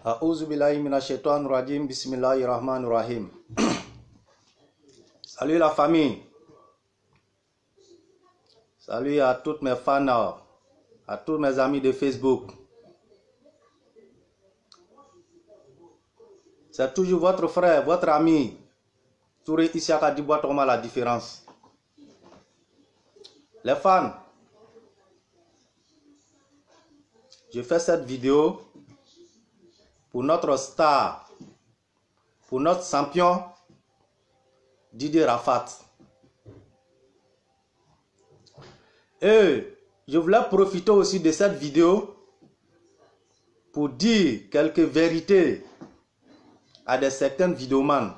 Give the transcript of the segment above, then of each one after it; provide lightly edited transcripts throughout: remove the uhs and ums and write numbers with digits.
A'udhu billahi minash shaitanir rajim. Bismillahir rahmanir rahim. Salut la famille. Salut à toutes mes fans, à tous mes amis de Facebook. C'est toujours votre frère, votre ami, Touré Isiaka Dibois-Toma la différence. Les fans, je fais cette vidéo pour notre star, pour notre champion, Didier Rafat. Et je voulais profiter aussi de cette vidéo pour dire quelques vérités à certains vidéomans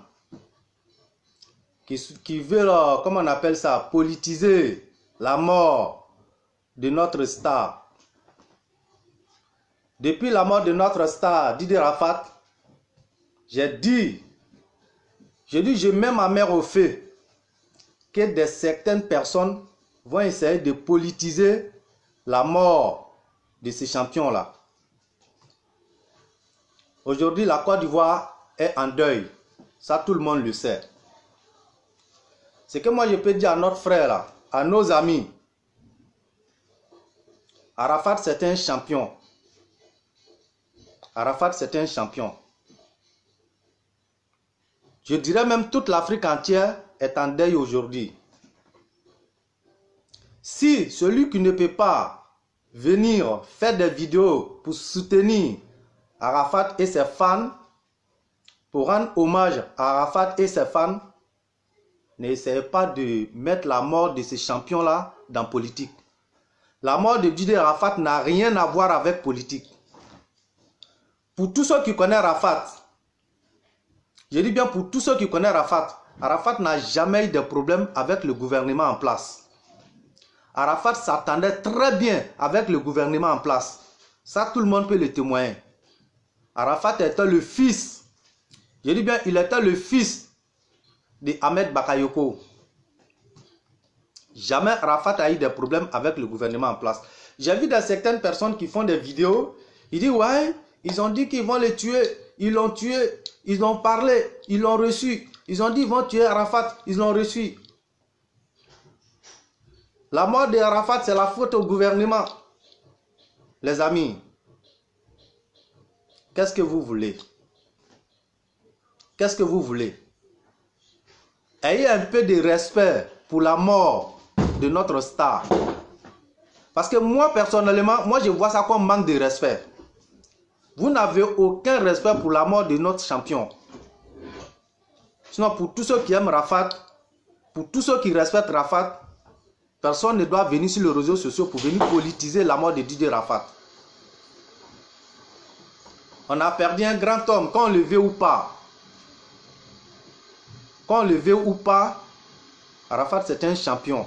qui veulent, comment on appelle ça, politiser la mort de notre star. Depuis la mort de notre star, Didier Rafat, je mets ma mère au fait que certaines personnes vont essayer de politiser la mort de ces champions-là. Aujourd'hui, la Côte d'Ivoire est en deuil. Ça, tout le monde le sait. Ce que moi, je peux dire à notre frère, là, à nos amis, Arafat, c'est un champion. Arafat, c'est un champion. Je dirais même toute l'Afrique entière est en deuil aujourd'hui. Si celui qui ne peut pas venir faire des vidéos pour soutenir Arafat et ses fans, pour rendre hommage à Arafat et ses fans, n'essayez pas de mettre la mort de ces champions-là dans la politique. La mort de Didier Rafat n'a rien à voir avec politique. Pour tous ceux qui connaissent Arafat, je dis bien pour tous ceux qui connaissent Arafat, Arafat n'a jamais eu de problème avec le gouvernement en place. Arafat s'attendait très bien avec le gouvernement en place. Ça, tout le monde peut le témoigner. Arafat était le fils, je dis bien, il était le fils de Ahmed Bakayoko. Jamais Arafat a eu des problèmes avec le gouvernement en place. J'ai vu certaines personnes qui font des vidéos, ils disent ouais, ils ont dit qu'ils vont le tuer, ils l'ont tué, ils ont parlé, ils l'ont reçu. Ils ont dit qu'ils vont tuer Arafat, ils l'ont reçu. La mort de Arafat, c'est la faute au gouvernement. Les amis, qu'est-ce que vous voulez? Qu'est-ce que vous voulez? Ayez un peu de respect pour la mort de notre star. Parce que moi, personnellement, moi je vois ça comme manque de respect. Vous n'avez aucun respect pour la mort de notre champion. Sinon, pour tous ceux qui aiment Rafat, pour tous ceux qui respectent Rafat, personne ne doit venir sur les réseaux sociaux pour venir politiser la mort de Didier Rafat. On a perdu un grand homme, qu'on le veut ou pas. Qu'on le veut ou pas, Arafat c'est un champion.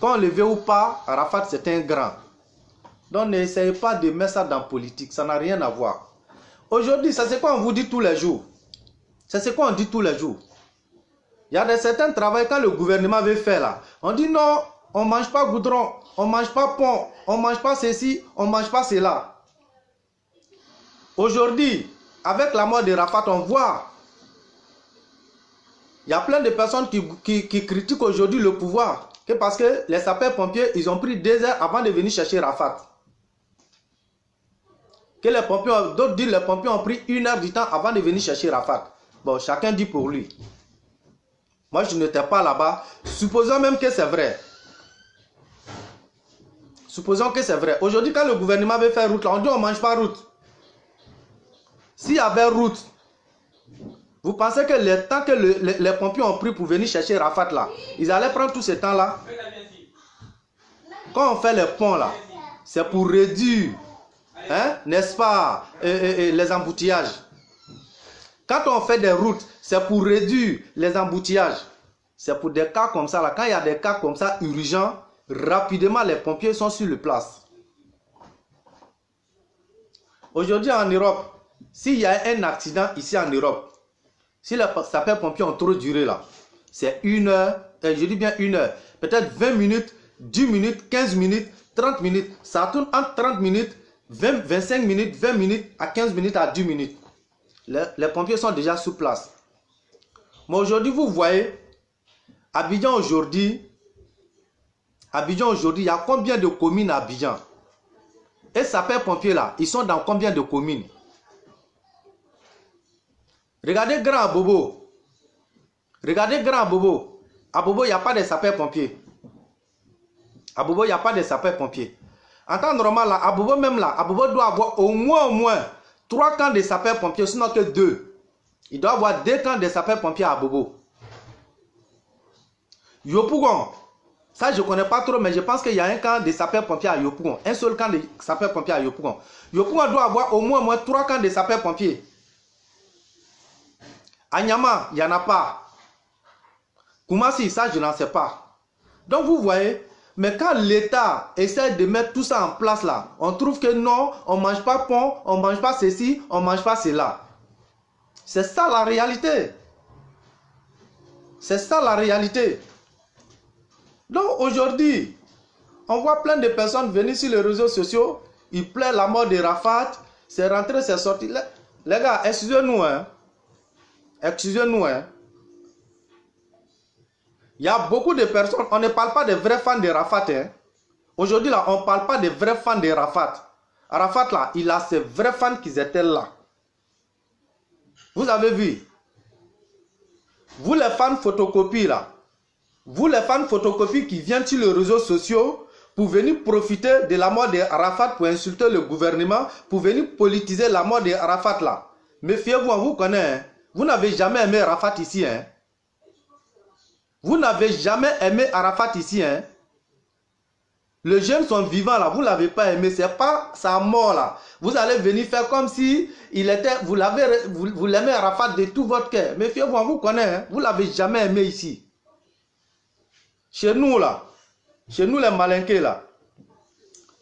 Qu'on le veut ou pas, Arafat c'est un grand. Donc n'essayez pas de mettre ça dans la politique, ça n'a rien à voir. Aujourd'hui, c'est ce qu'on vous dit tous les jours. C'est ce qu'on dit tous les jours. Il y a certains travaux quand le gouvernement veut faire là. On dit non, on ne mange pas goudron, on ne mange pas pont, on ne mange pas ceci, on ne mange pas cela. Aujourd'hui, avec la mort de Rafat, on voit. Il y a plein de personnes qui critiquent aujourd'hui le pouvoir. Que parce que les sapeurs-pompiers, ils ont pris 2 heures avant de venir chercher Rafat. Que les pompiers, d'autres disent que les pompiers ont pris 1 heure du temps avant de venir chercher Rafat. Bon, chacun dit pour lui. Moi, je n'étais pas là-bas. Supposons même que c'est vrai. Supposons que c'est vrai. Aujourd'hui, quand le gouvernement veut faire route, là, on dit on ne mange pas route. S'il y avait route, vous pensez que le temps que les pompiers ont pris pour venir chercher Rafat là, ils allaient prendre tout ce temps-là? Quand on fait les ponts là, c'est pour réduire, hein, n'est-ce pas, les embouteillages. Quand on fait des routes, c'est pour réduire les embouteillages. C'est pour des cas comme ça là. Quand il y a des cas comme ça urgents, rapidement les pompiers sont sur le place. Aujourd'hui en Europe, s'il y a un accident ici en Europe, si les sapeurs-pompiers ont trop duré là, c'est 1 heure, je dis bien 1 heure, peut-être 20 minutes, 10 minutes, 15 minutes, 30 minutes. Ça tourne entre 30 minutes, 25 minutes, 20 minutes, à 15 minutes, à 10 minutes. Les pompiers sont déjà sur place. Mais aujourd'hui, vous voyez, Abidjan aujourd'hui, il y a combien de communes à Abidjan? Et sapeurs-pompiers là, ils sont dans combien de communes? Regardez Grand Abobo. Regardez Grand Abobo. Abobo, il n'y a pas de sapeurs-pompiers. Abobo, il n'y a pas de sapeurs-pompiers. En temps normal, là, Abobo même là, Abobo doit avoir au moins 3 camps de sapeurs-pompiers, sinon que 2. Il doit avoir 2 camps de sapeurs-pompiers à Abobo. Yopougon, ça je ne connais pas trop, mais je pense qu'il y a un camp de sapeurs-pompiers à Yopougon. Un seul camp de sapeurs-pompiers à Yopougon. Yopougon doit avoir au moins 3 camps de sapeurs-pompiers. À Nyama, il n'y en a pas. Koumassi, ça je n'en sais pas. Donc vous voyez, mais quand l'État essaie de mettre tout ça en place là, on trouve que non, on ne mange pas pont, on ne mange pas ceci, on ne mange pas cela. C'est ça la réalité. C'est ça la réalité. Donc aujourd'hui, on voit plein de personnes venir sur les réseaux sociaux, ils plaident la mort de Rafat, c'est rentré, c'est sorti. Les gars, excusez-nous, hein. Excusez-nous, hein. Il y a beaucoup de personnes, on ne parle pas des vrais fans de Rafat. Hein. Aujourd'hui, là, on ne parle pas des vrais fans de Rafat. Rafat, là, il a ses vrais fans qui étaient là. Vous avez vu? Vous, les fans photocopies, là. Vous, les fans photocopies qui viennent sur les réseaux sociaux pour venir profiter de la mort de Rafat pour insulter le gouvernement, pour venir politiser la mort de Rafat, là. Méfiez-vous, on vous connaît. Hein. Vous n'avez jamais aimé Rafat ici, hein. Vous n'avez jamais aimé Arafat ici, hein? Les jeunes sont vivants là, vous ne l'avez pas aimé, c'est pas sa mort là. Vous allez venir faire comme si il était, vous l'aimez Arafat de tout votre cœur. Méfiez-vous, on vous connaît, hein? Vous ne l'avez jamais aimé ici. Chez nous là, chez nous les malinqués là,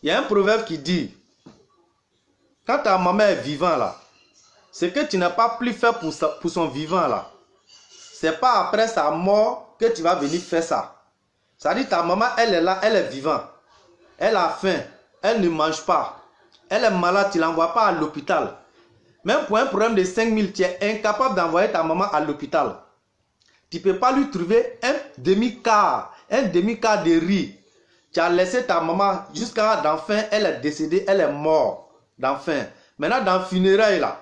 il y a un proverbe qui dit, quand ta maman est vivante là, c'est que tu n'as pas plus fait pour son vivant là. C'est pas après sa mort que tu vas venir faire ça. Ça dit ta maman, elle est là, elle est vivante. Elle a faim, elle ne mange pas. Elle est malade, tu ne l'envoies pas à l'hôpital. Même pour un problème de 5 000, tu es incapable d'envoyer ta maman à l'hôpital. Tu ne peux pas lui trouver un demi-quart de riz. Tu as laissé ta maman jusqu'à d'enfin, elle est décédée, elle est morte d'enfin. Maintenant, dans le funérail là,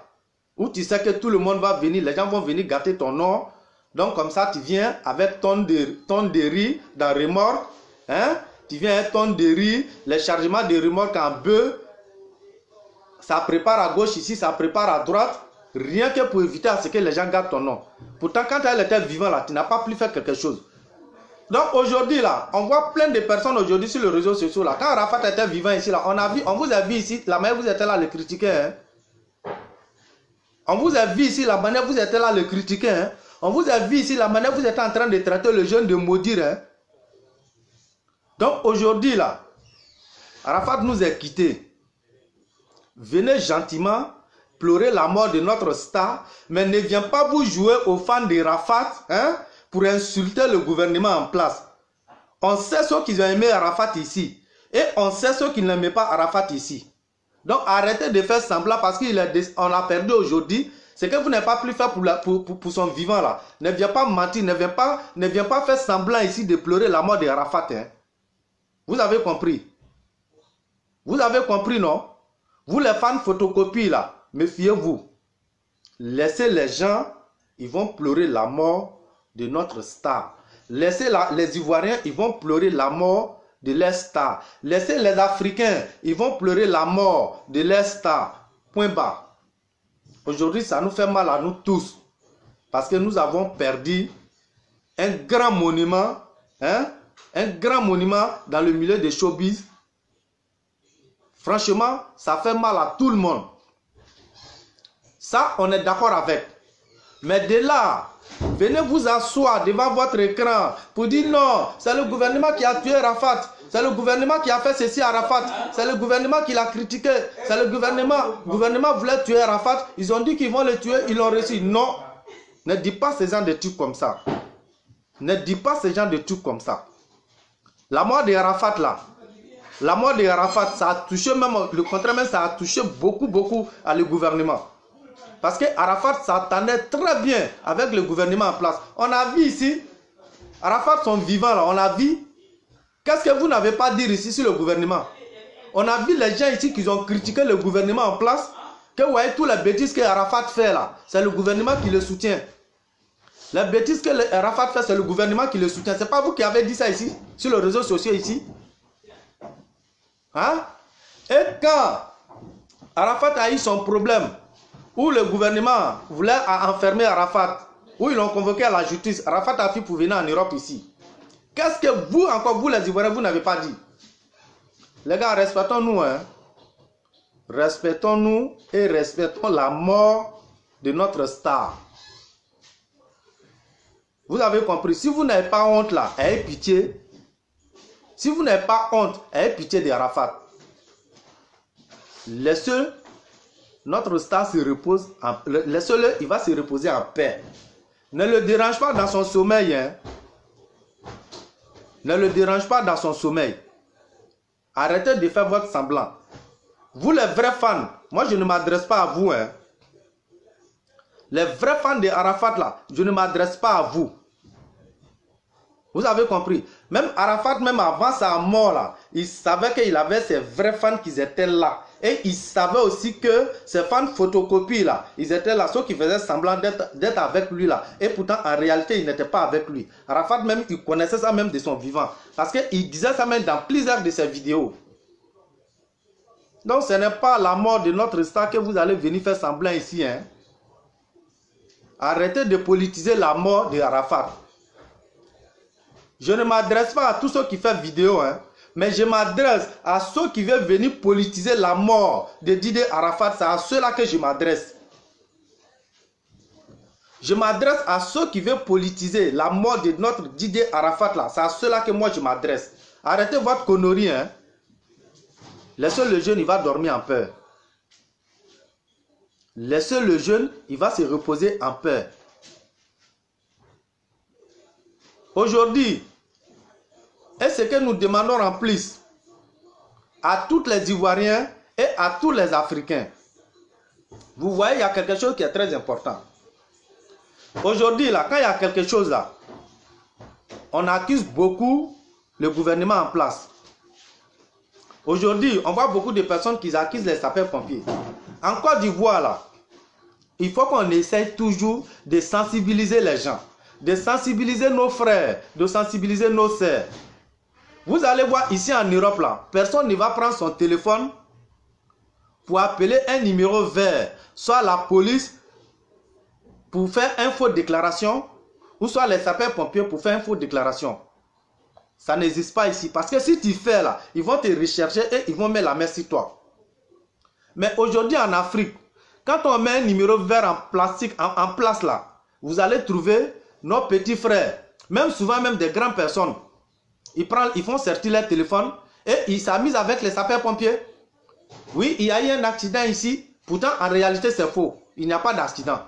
où tu sais que tout le monde va venir, les gens vont venir gâter ton nom. Donc comme ça, tu viens avec tonne de riz dans remorque. Hein? Tu viens avec tonne de riz, les chargements de remorque en bœuf. Ça prépare à gauche ici, ça prépare à droite. Rien que pour éviter à ce que les gens gâtent ton nom. Pourtant, quand elle était vivante là, tu n'as pas pu faire quelque chose. Donc aujourd'hui là, on voit plein de personnes aujourd'hui sur les réseaux sociaux là. Quand Rafat était vivant ici là, on vous a vu ici, la manière vous étiez là à le critiquer. Hein? On vous a vu ici, la manière vous étiez là à le critiquer. Hein? On vous a vu ici, la manière vous êtes en train de traiter le jeune de maudire. Hein? Donc aujourd'hui là, Arafat nous a quittés. Venez gentiment pleurer la mort de notre star, mais ne viens pas vous jouer aux fans de Arafat hein, pour insulter le gouvernement en place. On sait ceux qui ont aimé Arafat ici et on sait ceux qui n'aimaient pas Arafat ici. Donc arrêtez de faire semblant parce qu'on a perdu aujourd'hui. C'est que vous n'avez pas pu faire pour son vivant là. Ne viens pas mentir, ne viens pas faire semblant ici de pleurer la mort de Arafat. Hein. Vous avez compris? Vous avez compris, non? Vous les fans photocopies là, méfiez-vous. Laissez les gens, ils vont pleurer la mort de notre star. Laissez les Ivoiriens, ils vont pleurer la mort de leur star. Laissez les Africains, ils vont pleurer la mort de leur star. Point barre. Aujourd'hui, ça nous fait mal à nous tous. Parce que nous avons perdu un grand monument, hein, un grand monument dans le milieu des showbiz. Franchement, ça fait mal à tout le monde. Ça, on est d'accord avec. Mais de là, venez vous asseoir devant votre écran pour dire non, c'est le gouvernement qui a tué Rafat. C'est le gouvernement qui a fait ceci à Rafat. C'est le gouvernement qui l'a critiqué. C'est le gouvernement. Le gouvernement voulait tuer Rafat. Ils ont dit qu'ils vont le tuer. Ils l'ont réussi. Non. Ne dis pas ce genre de trucs comme ça. Ne dis pas ce genre de trucs comme ça. La mort de Rafat là. La mort de Rafat, ça a touché même, le contraire même, ça a touché beaucoup à le gouvernement. Parce que Arafat s'entendait très bien avec le gouvernement en place. On a vu ici, Arafat son vivant là, on a vu. Qu'est-ce que vous n'avez pas dit ici sur le gouvernement? On a vu les gens ici qui ont critiqué le gouvernement en place. Que vous voyez, toutes les bêtises que Arafat fait là, c'est le gouvernement qui le soutient. Les bêtises que Arafat fait, c'est le gouvernement qui le soutient. C'est pas vous qui avez dit ça ici, sur les réseaux sociaux ici. Hein? Et quand Arafat a eu son problème, où le gouvernement voulait enfermer Arafat, où ils l'ont convoqué à la justice, Arafat a fui pour venir en Europe ici. Qu'est-ce que vous, encore vous les Ivoiriens, vous n'avez pas dit? Les gars, respectons-nous, hein. Respectons-nous et respectons la mort de notre star. Vous avez compris? Si vous n'avez pas honte là, ayez pitié. Si vous n'avez pas honte, ayez pitié d'Arafat. Laissez notre star se repose, laissez-le, il va se reposer en paix. Ne le dérange pas dans son sommeil, hein. Ne le dérange pas dans son sommeil. Arrêtez de faire votre semblant. Vous les vrais fans, moi je ne m'adresse pas à vous, hein. Les vrais fans de Arafat là, je ne m'adresse pas à vous. Vous avez compris? Même Arafat, même avant sa mort là, il savait qu'il avait ses vrais fans qui étaient là. Et il savait aussi que ces fans photocopies là, ils étaient là, ceux qui faisaient semblant d'être avec lui là. Et pourtant, en réalité, ils n'étaient pas avec lui. Arafat même, il connaissait ça même de son vivant. Parce qu'il disait ça même dans plusieurs de ses vidéos. Donc, ce n'est pas la mort de notre star que vous allez venir faire semblant ici, hein. Arrêtez de politiser la mort de Arafat. Je ne m'adresse pas à tous ceux qui font vidéo, hein, mais je m'adresse à ceux qui veulent venir politiser la mort de Didier Arafat. C'est à ceux-là que je m'adresse. Je m'adresse à ceux qui veulent politiser la mort de notre Didier Arafat là. C'est à ceux-là que moi je m'adresse. Arrêtez votre connerie, hein. Laissez le jeune, il va dormir en paix. Laissez le jeune, il va se reposer en paix. Aujourd'hui, et ce que nous demandons en plus à tous les Ivoiriens et à tous les Africains, vous voyez, il y a quelque chose qui est très important. Aujourd'hui, là, quand il y a quelque chose là, on accuse beaucoup le gouvernement en place. Aujourd'hui, on voit beaucoup de personnes qui accusent les sapeurs-pompiers. En Côte d'Ivoire, là, il faut qu'on essaye toujours de sensibiliser les gens, de sensibiliser nos frères, de sensibiliser nos sœurs. Vous allez voir ici en Europe, là, personne ne va prendre son téléphone pour appeler un numéro vert, soit la police pour faire une fausse déclaration, ou soit les sapeurs-pompiers pour faire une fausse déclaration. Ça n'existe pas ici. Parce que si tu fais là, ils vont te rechercher et ils vont mettre la main sur toi. Mais aujourd'hui en Afrique, quand on met un numéro vert en plastique, en place là, vous allez trouver nos petits frères, même souvent même des grandes personnes. Ils font sortir leur téléphone et ils s'amusent avec les sapeurs-pompiers. Oui, il y a eu un accident ici. Pourtant, en réalité, c'est faux. Il n'y a pas d'accident.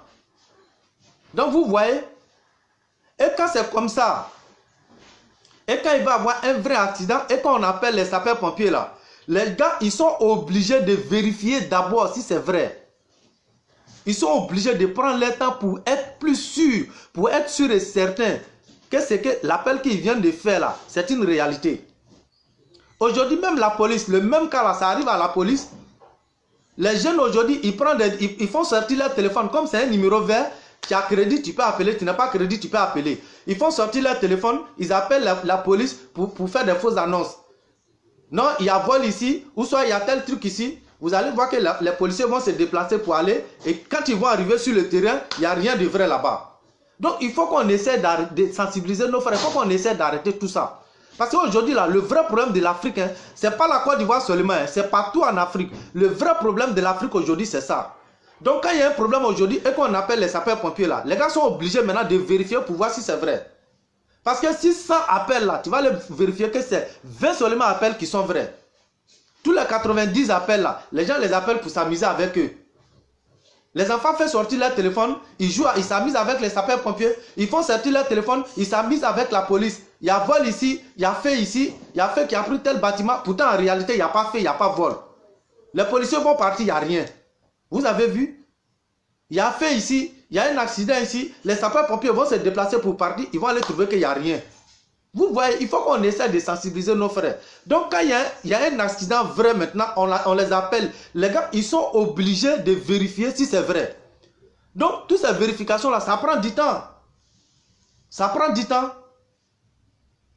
Donc, vous voyez, et quand c'est comme ça, et quand il va y avoir un vrai accident, et quand on appelle les sapeurs-pompiers là, les gars, ils sont obligés de vérifier d'abord si c'est vrai. Ils sont obligés de prendre leur temps pour être plus sûrs, pour être sûrs et certains que c'est que l'appel qu'ils viennent de faire là, c'est une réalité. Aujourd'hui, même la police, le même cas là, ça arrive à la police. Les jeunes aujourd'hui, ils font sortir leur téléphone comme c'est un numéro vert. Tu as crédit, tu peux appeler. Tu n'as pas crédit, tu peux appeler. Ils font sortir leur téléphone, ils appellent la police pour faire des fausses annonces. Non, il y a vol ici, ou soit il y a tel truc ici. Vous allez voir que les policiers vont se déplacer pour aller. Et quand ils vont arriver sur le terrain, il n'y a rien de vrai là-bas. Donc il faut qu'on essaie de sensibiliser nos frères. Il faut qu'on essaie d'arrêter tout ça. Parce qu'aujourd'hui, là, le vrai problème de l'Afrique, hein, ce n'est pas la Côte d'Ivoire seulement, hein, c'est partout en Afrique. Le vrai problème de l'Afrique aujourd'hui, c'est ça. Donc quand il y a un problème aujourd'hui et qu'on appelle les sapeurs-pompiers là, les gars sont obligés maintenant de vérifier pour voir si c'est vrai. Parce que si 100 appels là, tu vas les vérifier que c'est 20 seulement appels qui sont vrais. Tous les 90 appels là, les gens les appellent pour s'amuser avec eux. Les enfants font sortir leur téléphone, ils jouent, ils s'amusent avec les sapeurs-pompiers, ils font sortir leur téléphone, ils s'amusent avec la police. Il y a vol ici, il y a fait ici, il y a fait qui a pris tel bâtiment. Pourtant en réalité, il n'y a pas fait, il n'y a pas vol. Les policiers vont partir, il n'y a rien. Vous avez vu? Il y a fait ici, il y a un accident ici, les sapeurs-pompiers vont se déplacer pour partir, ils vont aller trouver qu'il n'y a rien. Vous voyez, il faut qu'on essaie de sensibiliser nos frères. Donc quand il y a un accident vrai maintenant, on les appelle. Les gars, ils sont obligés de vérifier si c'est vrai. Donc toutes ces vérifications-là, ça prend du temps. Ça prend du temps.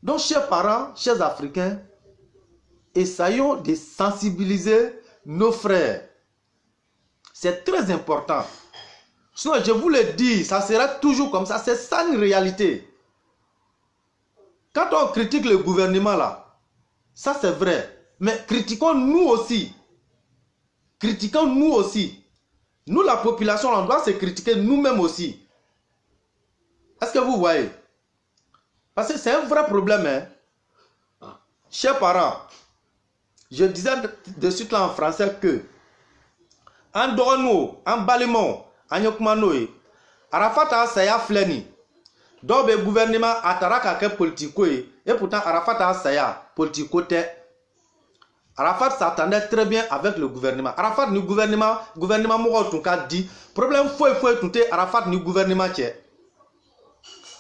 Donc chers parents, chers Africains, essayons de sensibiliser nos frères. C'est très important. Sinon, je vous le dis, ça sera toujours comme ça. C'est ça une réalité. Quand on critique le gouvernement là, ça c'est vrai. Mais critiquons nous aussi. Critiquons nous aussi. Nous, la population, on doit se critiquer nous-mêmes aussi. Est-ce que vous voyez? Parce que c'est un vrai problème. Hein? Chers parents, je disais de suite là en français que en Dorono, en Balimon, en Yokmanoe, Arafat a saya fleni. Donc le gouvernement a taraka ke politico et pourtant Arafat a saya politico te. Arafat s'attendait très bien avec le gouvernement. Arafat ni gouvernement mo tout cas dit problème faut tout Arafat ni gouvernement tché.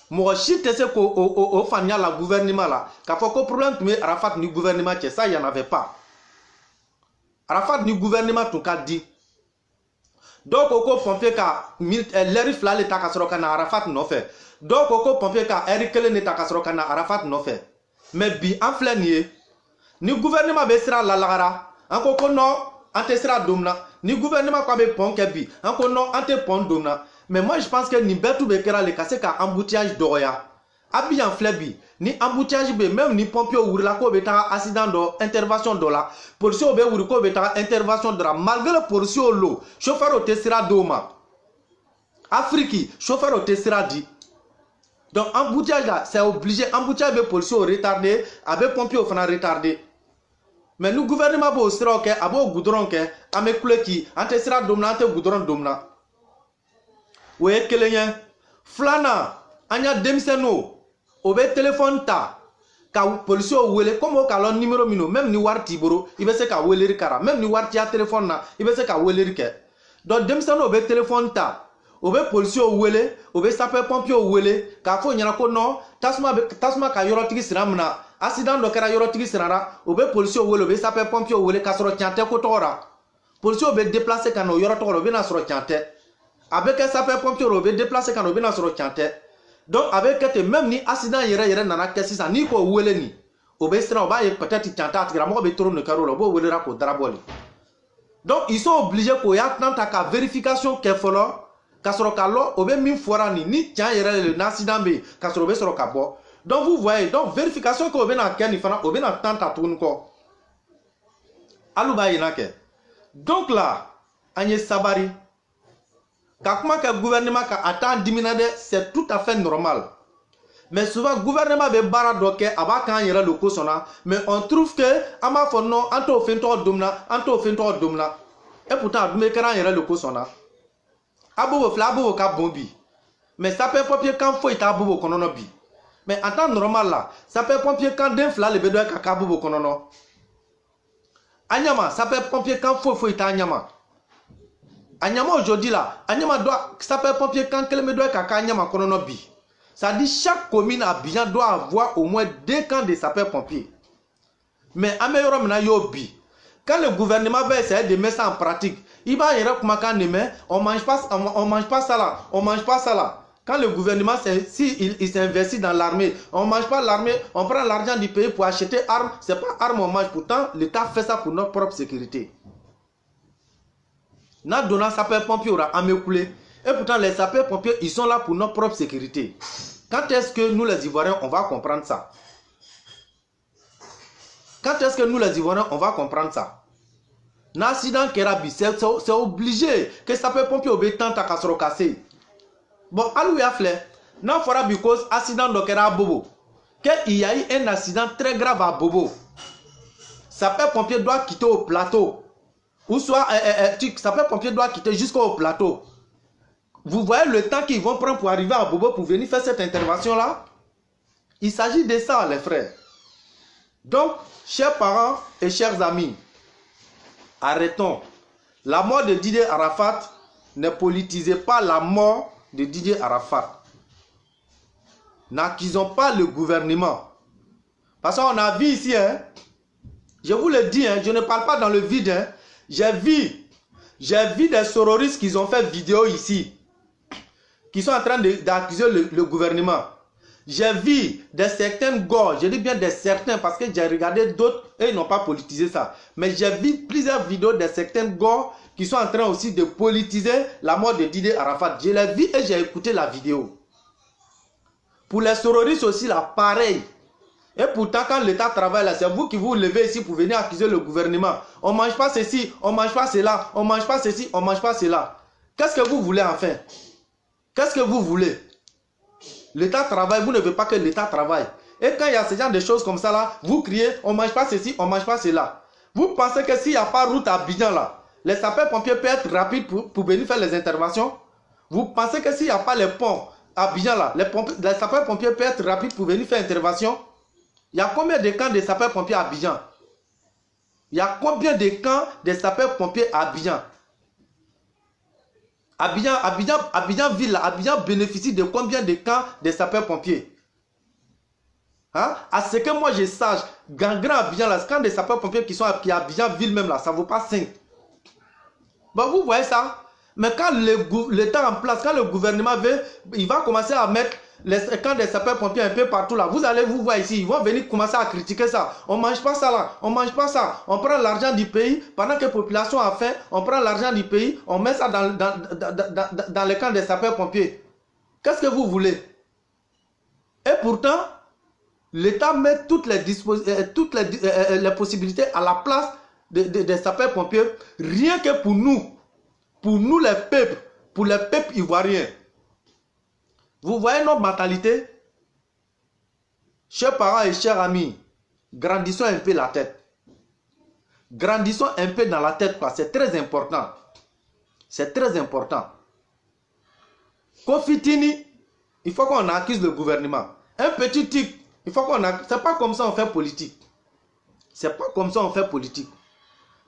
Moi si te sais au fanya la gouvernement là, qu'a fait que problème tout Arafat ni gouvernement tché, ça il y en avait pas. Arafat ni gouvernement tout cas dit. Donc au pompier ka l'erif là l'état kasroka na Arafat no fait. Donc au pompier ka erikele l'état kasroka na Arafat no fait. Mais bi en flanier ni gouvernement be sera la lagara encore non ante sera domna ni gouvernement kwa be pon kebi encore non ante pon domna. Mais moi je pense que ni betu be kera le kase ka embouteillage doya abi en flebi ni embouteillage be même ni pompier ou la ko beta accident do intervention do la police be ou ko beta intervention de la malgré le police lo chauffeur au tessera doma Afrique chauffeur au tessera dit. Donc embouteillage là c'est obligé embouteillage be police au retardé avec pompier au fana retardé. Mais nous gouvernement bo sera OK abo goudron ke ame kule ki ante sera domna ante goudron domna. Ouais kelenyen flana anya demiseno obe téléphone ta ka police o wele comme o kalon numéro mino même ni warti boro ibe se ka weleri kara même ni warti a téléphone na ibe se ka weleri ke donc demiseno obe téléphone ta obe police o wele obe sapeur pompier o wele ka fo nyana ko non tasma ka yoro tigi siramna accident do kara yoro tigi sirara obe police o wele obe sapeur pompier o wele ka soro tiante ko tora police obe déplacer kan o yoro toro obe na soro tiante avec un sapeur pompier obe déplacer kan obe na soro tiante. Donc avec même ni accident yere nana kesi sa ni ko wele ni obestra ba peut-être tanta gra mo be toro ne karo lo bo wele ra ko draboli. Donc ils sont obligés ko ya tanta ka vérification ke folo kasoro kalo obe min fora ni tian yere le accident be kasoro be soro kabo. Donc vous voyez donc vérification ko obe na ken fana obe na tanta tun ko aluba yinake. Donc là Agnès Sabari Kakuma que le gouvernement a atteint diminué, c'est tout à fait normal. Mais souvent, le gouvernement be bara doke aba kan yera le kosona, mais on trouve que ama fono anto fento domna, et pourtant me kran yera le kosona. Abo flabo ka bombi. Mais ça peut pompier quand faut ita bobo konono bi. Mais en temps normal là, ça peut pompier quand d'un fla le bedoy ka bobo konono. Anyama, ça peut pompier quand faut ita anyama. Anyama aujourd'hui là, Anyama doit sapeur pompier quand quel me doit kaka Anyama konono bi. Ça dit chaque commune à Abidjan doit avoir au moins 2 camps de sapeurs pompiers. Mais améliorons maintenant yo bi. Quand le gouvernement va essayer de mettre ça en pratique, il va y avoir on mange pas ça là, on mange pas ça là. Quand le gouvernement il s'investit dans l'armée, on mange pas l'armée, on prend l'argent du pays pour acheter armes, c'est pas armes on mange. Pourtant l'État fait ça pour notre propre sécurité. N'a donné sapeur pompier aura amécoulé. Et pourtant les sapeurs pompiers ils sont là pour notre propre sécurité. Quand est-ce que nous les Ivoiriens on va comprendre ça? Quand est-ce que nous les Ivoiriens on va comprendre ça? L'accident Kerabi, c'est obligé que sapeur pompier obéit tant à casser cassé. Bon, alou ya flé, non fera because accident de Kera Bobo. Qu'il y a eu un accident très grave à Bobo. Sapeur pompier doit quitter au plateau. Ou soit, sapeur-pompier doit quitter jusqu'au plateau. Vous voyez le temps qu'ils vont prendre pour arriver à Bobo pour venir faire cette intervention-là? Il s'agit de ça, les frères. Donc, chers parents et chers amis, arrêtons. La mort de Didier Arafat ne politisez pas la mort de Didier Arafat. N'accusons pas le gouvernement. Parce qu'on a vu ici, hein, je vous le dis, hein, je ne parle pas dans le vide. Hein, j'ai vu des terroristes qui ont fait vidéo ici, qui sont en train d'accuser le gouvernement. J'ai vu de certaines gorges, je dis bien de certains parce que j'ai regardé d'autres et ils n'ont pas politisé ça. Mais j'ai vu plusieurs vidéos de certaines gorges qui sont en train aussi de politiser la mort de Didier Arafat. Je l'ai vu et j'ai écouté la vidéo. Pour les terroristes aussi, là, pareil. Et pourtant, quand l'État travaille là, c'est vous qui vous levez ici pour venir accuser le gouvernement. On ne mange pas ceci, on ne mange pas cela, on ne mange pas ceci, on ne mange pas cela. Qu'est-ce que vous voulez enfin? Qu'est-ce que vous voulez? L'État travaille, vous ne voulez pas que l'État travaille. Et quand il y a ce genre de choses comme ça là, vous criez, on ne mange pas ceci, on ne mange pas cela. Vous pensez que s'il n'y a pas route à Abidjan là, les sapeurs-pompiers peuvent être rapides pour venir faire les interventions? Vous pensez que s'il n'y a pas les ponts à Abidjan là, les sapeurs-pompiers peuvent être rapides pour venir faire intervention? Il y a combien de camps de sapeurs-pompiers à Abidjan? Il y a combien de camps de sapeurs-pompiers à Abidjan? Abidjan ville, Abidjan bénéficie de combien de camps de sapeurs-pompiers? Hein? À ce que moi je sache, grand Abidjan, là, camp de sapeurs-pompiers qui sont à Abidjan ville même là, ça ne vaut pas 5. Bon, vous voyez ça? Mais quand l'État en place, quand le gouvernement veut, il va commencer à mettre les camps des sapeurs-pompiers un peu partout là. Vous allez vous voir ici, ils vont venir commencer à critiquer ça. On ne mange pas ça là, on ne mange pas ça. On prend l'argent du pays, pendant que la population a faim, on prend l'argent du pays, on met ça dans les camps des sapeurs-pompiers. Qu'est-ce que vous voulez? Et pourtant, l'État met toutes les possibilités à la place des sapeurs-pompiers, rien que pour nous les peuples, pour les peuples ivoiriens. Vous voyez notre mentalité? Chers parents et chers amis, grandissons un peu la tête. Grandissons un peu dans la tête, c'est très important. C'est très important. Kofitini, il faut qu'on accuse le gouvernement. Un petit tic, il faut qu'on accuse. C'est pas comme ça on fait politique. C'est pas comme ça on fait politique.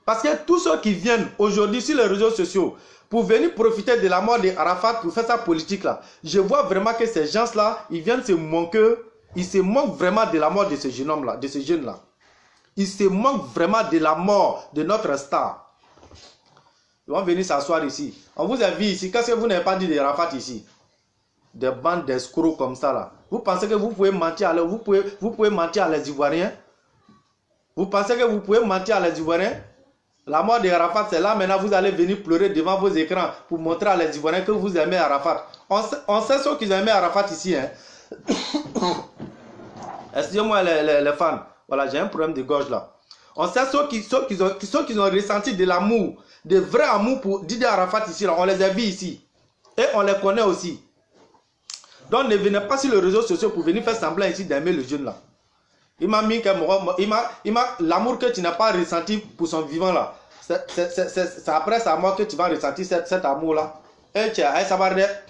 Parce que tous ceux qui viennent aujourd'hui sur les réseaux sociaux pour venir profiter de la mort d'Arafat pour faire sa politique là, je vois vraiment que ces gens-là, ils viennent se moquer, ils se moquent vraiment de la mort de ce jeune homme-là, de ce jeune-là. Ils se moquent vraiment de la mort de notre star. Ils vont venir s'asseoir ici. On vous a vu ici, qu'est-ce que vous n'avez pas dit d'Arafat ici? Des bandes d'escrocs comme ça là. Vous pensez que vous pouvez mentir à vous pouvez mentir à les Ivoiriens? Vous pensez que vous pouvez mentir à les Ivoiriens? La mort d'Arafat, c'est là maintenant vous allez venir pleurer devant vos écrans pour montrer à les Ivoiriens que vous aimez Arafat. On sait ceux qui ont aimé Arafat ici. Hein? Excusez-moi les fans. Voilà, j'ai un problème de gorge là. On sait ceux qui ont ressenti de l'amour, de vrai amour pour Didier Arafat ici. Là. On les a vus ici. Et on les connaît aussi. Donc ne venez pas sur les réseaux sociaux pour venir faire semblant ici d'aimer le jeune là. Il m'a mis l'amour que tu n'as pas ressenti pour son vivant là. C'est après sa mort que tu vas ressentir cet amour là. Et tu as ça va être.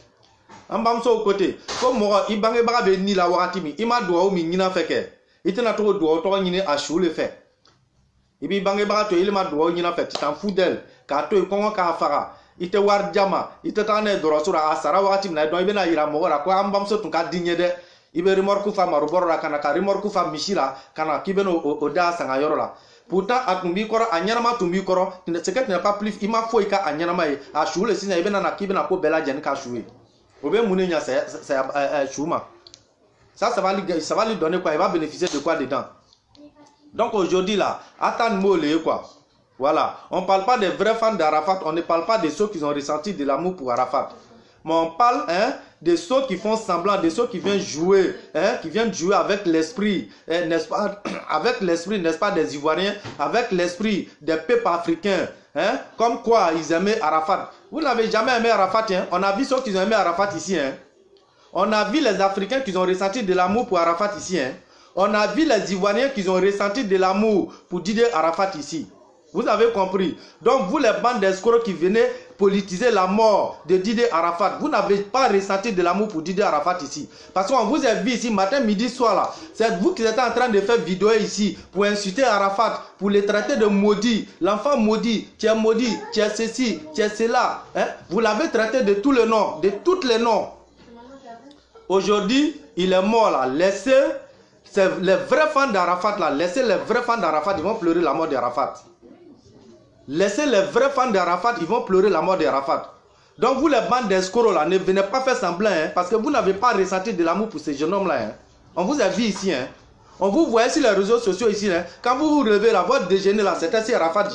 On va au côté. Comme moi, il bang ba be ni la wakati il m'a doit mi ni na feke. Il te na trop doit to ni a chou le fait. Il bi bang ba to il m'a doit ni na fait. Tu t'en fous d'elle. Ka to ko ka fara. Il te war jama. Il te tane doro sura asara wakati na do ibe na ira mo ra ko am bam so tun ka dinye de. Ibe remorku fa maruboro la kana ka remorku fa mishila kana kibeno oda sanga yoro la. Pourtant atumbi koro anyama tumbi koro ce que tu n'as pas plus il m'a faut ka anyama e a chou le signe ibena na kibena ko bela jen ka choué. Obe munenya c'est chouma. Ça va lui donner quoi? Il va bénéficier de quoi dedans? Donc aujourd'hui là, attends molé quoi. Voilà, on ne parle pas des vrais fans d'Arafat, on ne parle pas de ceux qui ont ressenti de l'amour pour Arafat. Mais on parle de ceux qui font semblant, de ceux qui viennent jouer, qui viennent jouer avec l'esprit, n'est-ce pas, avec l'esprit, n'est-ce pas, des Ivoiriens, avec l'esprit des peuples africains, comme quoi ils aimaient Arafat. Vous n'avez jamais aimé Arafat, on a vu ceux qui ont aimé Arafat ici, on a vu les Africains qui ont ressenti de l'amour pour Arafat ici, on a vu les Ivoiriens qui ont ressenti de l'amour pour Didier Arafat ici. Vous avez compris. Donc vous les bandes d'escrocs qui venez politiser la mort de Didier Arafat. Vous n'avez pas ressenti de l'amour pour Didier Arafat ici. Parce qu'on vous a vu ici, matin, midi, soir là. C'est vous qui êtes en train de faire vidéo ici pour insulter Arafat, pour les traiter de maudit. L'enfant maudit, tu es maudit, tu es ceci, tu es cela. Hein? Vous l'avez traité de tous les noms, de tous les noms. Aujourd'hui, il est mort là. Laissez les vrais fans d'Arafat là. Laissez les vrais fans d'Arafat, ils vont pleurer la mort d'Arafat. Laissez les vrais fans d'Arafat, ils vont pleurer la mort d'Arafat. Donc vous les bandes d'escrocs là, ne venez pas faire semblant, hein, parce que vous n'avez pas ressenti de l'amour pour ces jeunes hommes là. Hein. On vous a vu ici, hein. On vous voit sur les réseaux sociaux ici, hein. Quand vous vous relevez là, votre déjeuner là, c'était si Arafat.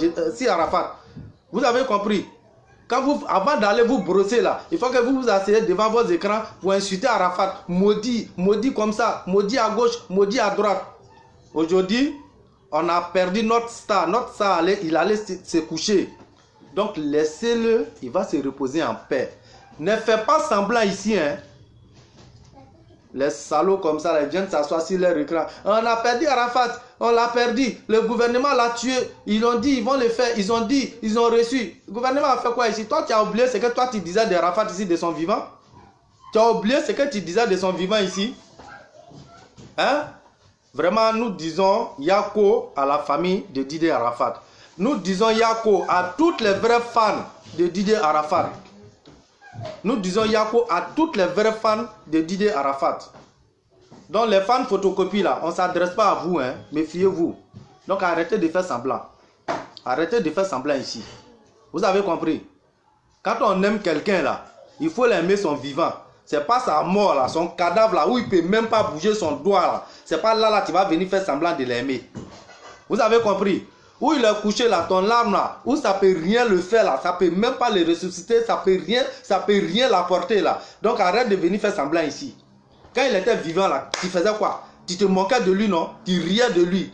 Vous avez compris? Quand vous, avant d'aller vous brosser là, il faut que vous vous asseyez devant vos écrans pour insulter Arafat. Maudit, maudit comme ça, maudit à gauche, maudit à droite. Aujourd'hui, on a perdu notre star. Notre star, il allait se coucher. Donc, laissez-le. Il va se reposer en paix. Ne faites pas semblant ici. Hein. Les salauds comme ça, ils viennent s'asseoir sur leur écran. On a perdu Arafat. On l'a perdu. Le gouvernement l'a tué. Ils ont dit, ils vont le faire. Ils ont dit, ils ont reçu. Le gouvernement a fait quoi ici? Toi, tu as oublié ce que toi, tu disais d'Arafat ici, de son vivant. Tu as oublié ce que tu disais de son vivant ici. Hein? Vraiment, nous disons Yako à la famille de Didier Arafat. Nous disons Yako à toutes les vrais fans de Didier Arafat. Nous disons Yako à toutes les vrais fans de Didier Arafat. Donc les fans photocopies là, on ne s'adresse pas à vous, hein. Méfiez-vous. Donc arrêtez de faire semblant. Arrêtez de faire semblant ici. Vous avez compris? Quand on aime quelqu'un là, il faut l'aimer son vivant. C'est pas sa mort là, son cadavre là, où il ne peut même pas bouger son doigt là. C'est pas là tu vas venir faire semblant de l'aimer. Vous avez compris? Où il est couché là, ton larme là, où ça peut rien le faire là, ça peut même pas le ressusciter, ça peut rien l'apporter là. Donc arrête de venir faire semblant ici. Quand il était vivant là, tu faisais quoi? Tu te moquais de lui, non? Tu riais de lui.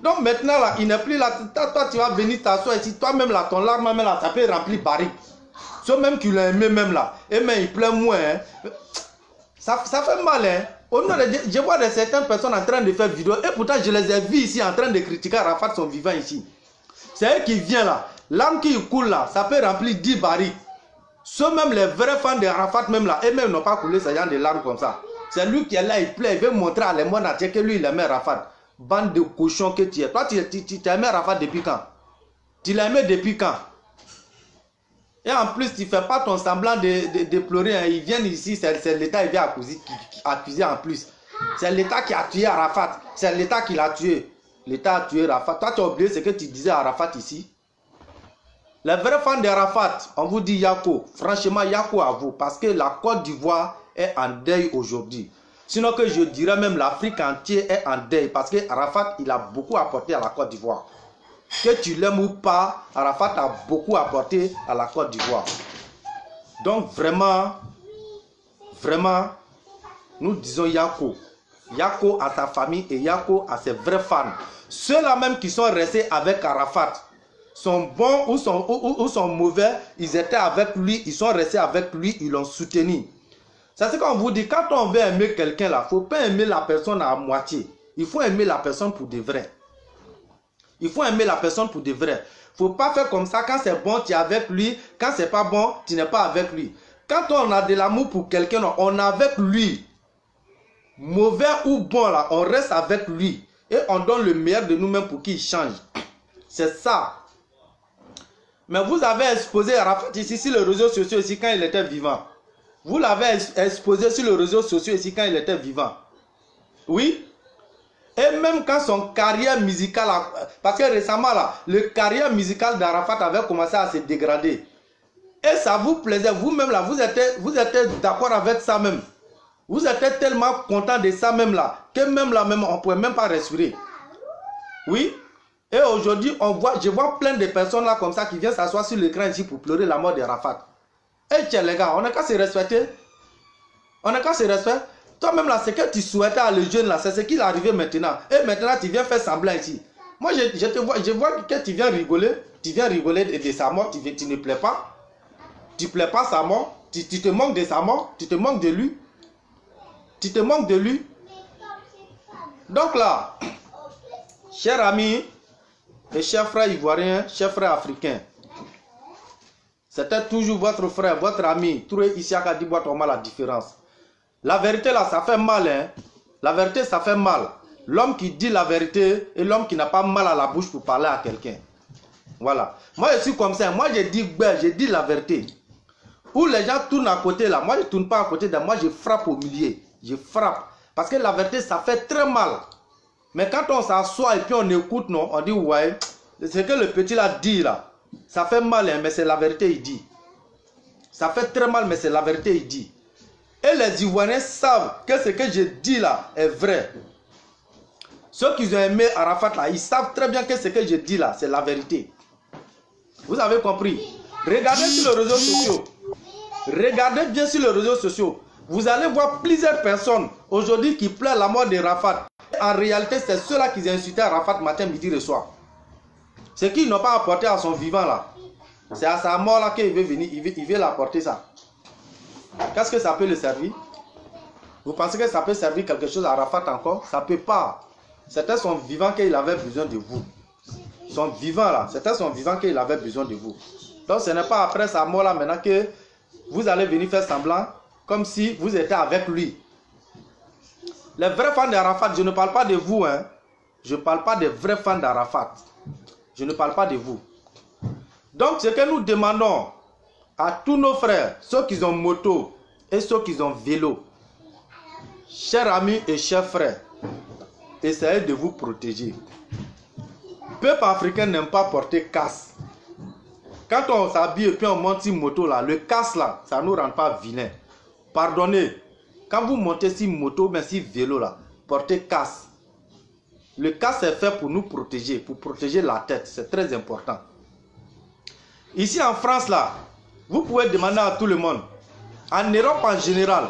Donc maintenant là, il n'est plus là, toi tu vas venir t'asseoir ici, toi-même là, ton larme même là, ça peut remplir barrique. Ceux même qui l'ont aimé même là, et même il pleut moins, hein. Ça fait mal, hein. Je vois certaines personnes en train de faire vidéo, et pourtant je les ai vus ici en train de critiquer Arafat son vivant ici. C'est eux qui viennent là, l'âme qui coule là, ça peut remplir 10 barriques. Ceux même les vrais fans d'Arafat même là, et même n'ont pas coulé ce genre de larmes comme ça. C'est lui qui est là, il plaît, il veut montrer à les monde entier que lui il aimait Arafat. Bande de cochons que tu es. Toi tu aimé Arafat depuis quand? Tu l'as aimé depuis quand? Et en plus, tu ne fais pas ton semblant de pleurer. Hein. Ils viennent ici, c'est l'État qui vient accuser en plus. C'est l'État qui a tué Arafat. C'est l'État qui l'a tué. L'État a tué Arafat. Toi, tu as oublié ce que tu disais à Arafat ici. Les vrais fans d'Arafat, on vous dit Yako. Franchement, Yako à vous. Parce que la Côte d'Ivoire est en deuil aujourd'hui. Sinon que je dirais même l'Afrique entière est en deuil. Parce que Arafat, il a beaucoup apporté à la Côte d'Ivoire. Que tu l'aimes ou pas, Arafat a beaucoup apporté à la Côte d'Ivoire. Donc vraiment, nous disons Yako. Yako à sa famille et Yako à ses vrais fans. Ceux-là même qui sont restés avec Arafat, sont bons ou sont mauvais, ils étaient avec lui, ils sont restés avec lui, ils l'ont soutenu. C'est ce qu'on vous dit, quand on veut aimer quelqu'un là, il ne faut pas aimer la personne à moitié. Il faut aimer la personne pour de vrai. Il faut aimer la personne pour de vrai. Il ne faut pas faire comme ça. Quand c'est bon, tu es avec lui. Quand c'est pas bon, tu n'es pas avec lui. Quand on a de l'amour pour quelqu'un, on est avec lui. Mauvais ou bon, là, on reste avec lui. Et on donne le meilleur de nous-mêmes pour qu'il change. C'est ça. Mais vous avez exposé Arafat ici sur les réseaux sociaux ici quand il était vivant. Vous l'avez exposé sur les réseaux sociaux ici quand il était vivant. Oui. Et même quand son carrière musicale, parce que récemment là, le carrière musicale d'Arafat avait commencé à se dégrader. Et ça vous plaisait, vous-même là, vous êtes d'accord avec ça même. Vous êtes tellement content de ça même là, que même là même, on ne pouvait même pas respirer. Oui. Et aujourd'hui, je vois plein de personnes là comme ça qui viennent s'asseoir sur l'écran ici pour pleurer la mort d'Arafat. Et tiens les gars, on n'a qu'à se respecter. On n'a qu'à se respecter. Toi-même là, ce que tu souhaitais à le jeune là, c'est ce qui est arrivé maintenant. Et maintenant, tu viens faire semblant ici. Moi, je vois que tu viens rigoler. Tu viens rigoler de sa mort. Tu ne plais pas. Tu ne plais pas sa mort. Tu te manques de sa mort. Tu te manques de lui. Tu te manques de lui. Donc là, chers amis et chers frères ivoiriens, chers frères africains, C'était toujours votre frère, votre ami, Touré Isiaka Dibois Toma la différence. La vérité là, ça fait mal, hein. La vérité, ça fait mal. L'homme qui dit la vérité et l'homme qui n'a pas mal à la bouche pour parler à quelqu'un. Voilà. Moi, je suis comme ça. Moi, je dis la vérité. Où les gens tournent à côté là, moi, je ne tourne pas à côté de moi, je frappe au milieu. Je frappe. Parce que la vérité, ça fait très mal. Mais quand on s'assoit et puis on écoute, non, on dit, ouais, ce que le petit là dit là, ça fait mal, hein, mais c'est la vérité, il dit. Ça fait très mal, mais c'est la vérité, il dit. Et les Ivoiriens savent que ce que je dis là est vrai. Ceux qui ont aimé Arafat là, ils savent très bien que ce que je dis là, c'est la vérité. Vous avez compris? Regardez sur les réseaux sociaux. Regardez bien sur les réseaux sociaux. Vous allez voir plusieurs personnes aujourd'hui qui pleurent la mort de Arafat. En réalité, c'est ceux-là qui insultaient Arafat matin, midi et soir. Ceux qui n'ont pas apporté à son vivant là. C'est à sa mort là qu'il veut venir, il veut l'apporter ça. Qu'est-ce que ça peut le servir? Vous pensez que ça peut servir quelque chose à Arafat encore? Ça ne peut pas. C'était son vivant qu'il avait besoin de vous. Son vivant là, c'était son vivant qu'il avait besoin de vous. Donc ce n'est pas après sa mort là maintenant que vous allez venir faire semblant comme si vous étiez avec lui. Les vrais fans d'Arafat, je ne parle pas de vous, hein. Je ne parle pas des vrais fans d'Arafat. Je ne parle pas de vous. Donc ce que nous demandons à tous nos frères, ceux qui ont moto et ceux qui ont vélo, chers amis et chers frères, essayez de vous protéger. Le peuple africain n'aime pas porter casse. Quand on s'habille et puis on monte sur moto là, le casse là, ça ne nous rend pas vilain. Pardonnez, quand vous montez sur moto, mais sur vélo là, portez casse. Le casse est fait pour nous protéger, pour protéger la tête, c'est très important. Ici en France là, vous pouvez demander à tout le monde, en Europe en général,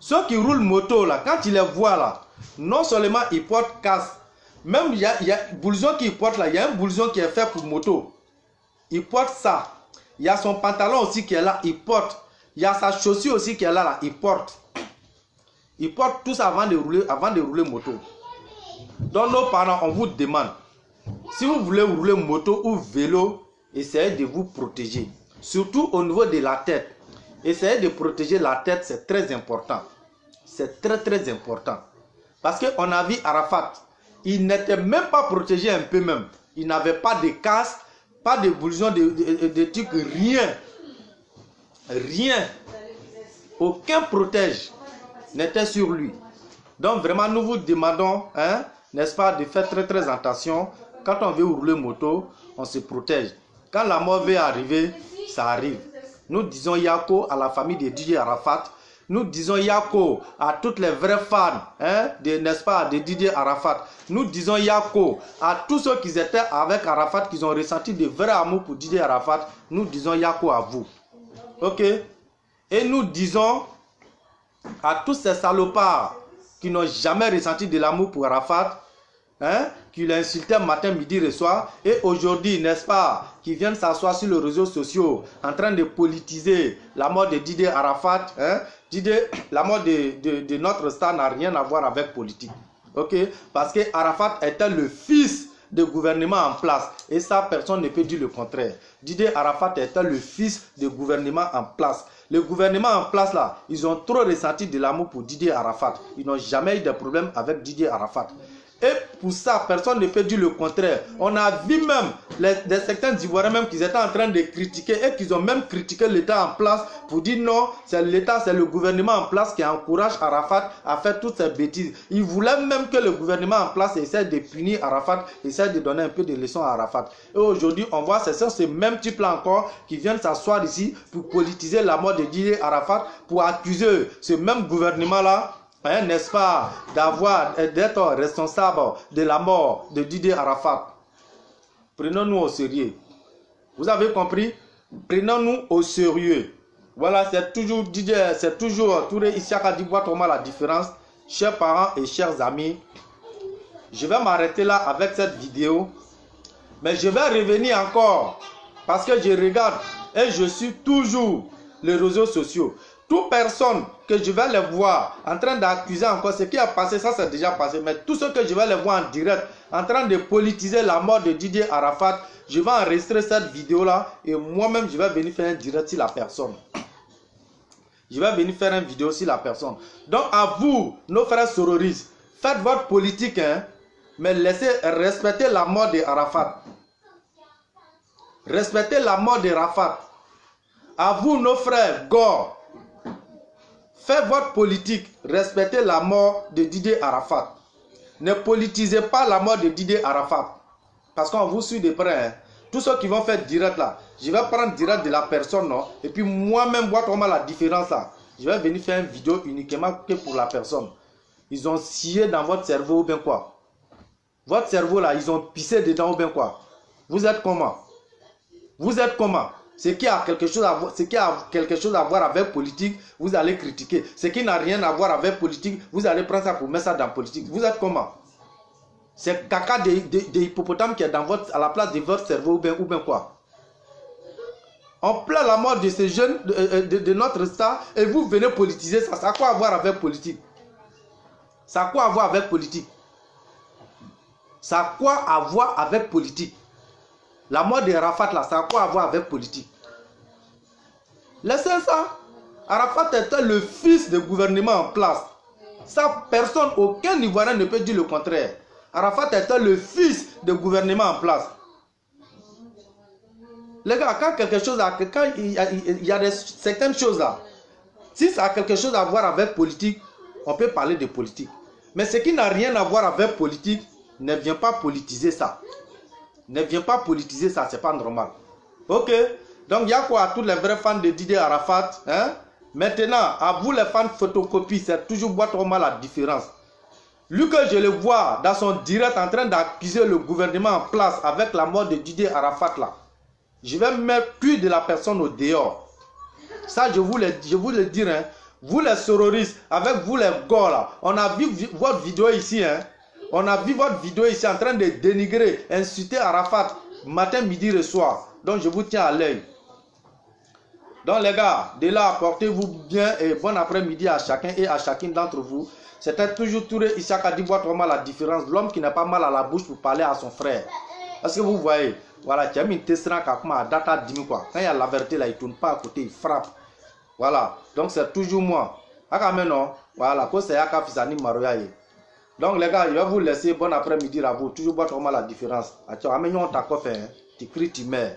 ceux qui roulent moto là, quand ils les voient là, non seulement ils portent casse, même il y a blouson qu'ils portent là, il y a un blouson qui est fait pour moto. Il porte ça. Il y a son pantalon aussi qui est là, il porte. Il y a sa chaussure aussi qui est là, il porte. Il porte tout ça avant de rouler moto. Donc nos parents, on vous demande, si vous voulez rouler moto ou vélo, essayez de vous protéger. Surtout au niveau de la tête. Essayez de protéger la tête, c'est très important. C'est très très important. Parce qu'on a vu Arafat, il n'était même pas protégé un peu même. Il n'avait pas de casque, pas de blouson, de trucs, rien. Rien. Aucun protège n'était sur lui. Donc vraiment nous vous demandons, hein, n'est-ce pas, de faire très très attention. Quand on veut rouler moto, on se protège. Quand la mort veut arriver, ça arrive. Nous disons Yako à la famille de Didier Arafat. Nous disons Yako à toutes les vrais fans, hein, n'est-ce pas, de Didier Arafat. Nous disons Yako à tous ceux qui étaient avec Arafat, qui ont ressenti de vrai amour pour Didier Arafat. Nous disons Yako à vous. Ok? Et nous disons à tous ces salopards qui n'ont jamais ressenti de l'amour pour Arafat, hein, qui l'insultaient matin, midi et soir, et aujourd'hui, n'est-ce pas, qui viennent s'asseoir sur les réseaux sociaux en train de politiser la mort de Didier Arafat, hein. La mort de notre star n'a rien à voir avec politique. Ok? Parce que Arafat était le fils de gouvernement en place. Et ça, personne ne peut dire le contraire. Didier Arafat était le fils de gouvernement en place. Le gouvernement en place là, ils ont trop ressenti de l'amour pour Didier Arafat. Ils n'ont jamais eu de problème avec Didier Arafat. Et pour ça, personne ne peut dire le contraire. On a vu même certains Ivoiriens même qui étaient en train de critiquer et qu'ils ont même critiqué l'État en place pour dire non, c'est l'État, c'est le gouvernement en place qui encourage Arafat à faire toutes ces bêtises. Ils voulaient même que le gouvernement en place essaie de punir Arafat, essaie de donner un peu de leçons à Arafat. Et aujourd'hui, on voit ces mêmes types-là encore qui viennent s'asseoir ici pour politiser la mort de Didier Arafat, pour accuser ce même gouvernement-là, hein, n'est-ce pas, d'être responsable de la mort de Didier Arafat. Prenons-nous au sérieux. Vous avez compris? Prenons-nous au sérieux. Voilà, c'est toujours Didier, c'est toujours Touré Isiaka Dibois Toma la différence. Chers parents et chers amis, je vais m'arrêter là avec cette vidéo. Mais je vais revenir encore parce que je regarde et je suis toujours les réseaux sociaux. Toute personne que je vais les voir en train d'accuser encore ce qui a passé, ça c'est déjà passé, mais tout ce que je vais les voir en direct, en train de politiser la mort de Didier Arafat, je vais enregistrer cette vidéo-là et moi-même, je vais venir faire un direct sur la personne. Je vais venir faire une vidéo sur la personne. Donc, à vous, nos frères sororistes, faites votre politique, hein, mais laissez respecter la mort de Arafat. Respectez la mort de Arafat. À vous, nos frères Gore, faites votre politique, respectez la mort de Didier Arafat. Ne politisez pas la mort de Didier Arafat. Parce qu'on vous suit de près. Hein. Tous ceux qui vont faire direct là, je vais prendre direct de la personne, non? Et puis moi-même, voir comment la différence là. Je vais venir faire une vidéo uniquement que pour la personne. Ils ont scié dans votre cerveau ou bien quoi? Votre cerveau là, ils ont pissé dedans ou bien quoi? Vous êtes comment? Vous êtes comment? Ce qui a quelque chose à voir avec politique, vous allez critiquer. Ce qui n'a rien à voir avec politique, vous allez prendre ça pour mettre ça dans politique. Vous êtes comment? C'est caca de hippopotame qui est dans à la place de votre cerveau ou bien quoi? On plaint la mort de ces jeunes, de notre star, et vous venez politiser ça. Ça a quoi à voir avec politique? Ça a quoi à voir avec politique? Ça a quoi à voir avec politique? La mort de Arafat là, ça a quoi à voir avec politique? Laissez ça. Arafat était le fils de gouvernement en place. Ça, personne, aucun Ivoirien ne peut dire le contraire. Arafat était le fils de gouvernement en place. Les gars, quand quelque chose quand il y a certaines choses là, si ça a quelque chose à voir avec politique, on peut parler de politique. Mais ce qui n'a rien à voir avec politique, ne vient pas politiser ça. Ne viens pas politiser ça, c'est pas normal. Ok, donc il y a quoi à tous les vrais fans de Didier Arafat, hein? Maintenant, à vous les fans de photocopie, c'est toujours boîte trop mal la différence. Lui que je le vois dans son direct en train d'accuser le gouvernement en place avec la mort de Didier Arafat là. Je vais mettre plus de la personne au dehors. Ça, je vous le dis, hein. Vous les terroristes, avec vous les gars là, on a vu votre vidéo ici, hein. On a vu votre vidéo ici en train de dénigrer, insulter Arafat matin, midi et soir. Donc je vous tiens à l'œil. Donc les gars, de là, portez-vous bien et bon après-midi à chacun et à chacune d'entre vous. C'était toujours Touré Issaka Dibois vraiment la différence. L'homme qui n'a pas mal à la bouche pour parler à son frère. Est-ce que vous voyez? Voilà, tu as mis une testera à data 10 quoi. Quand il y a la vérité là, il ne tourne pas à côté, il frappe. Voilà, donc c'est toujours moi. Voilà, c'est Yaka Fisani Maroyaye. Donc les gars, je vais vous laisser bon après-midi à vous. Toujours voir comment la différence. Tu cries, tu meurs.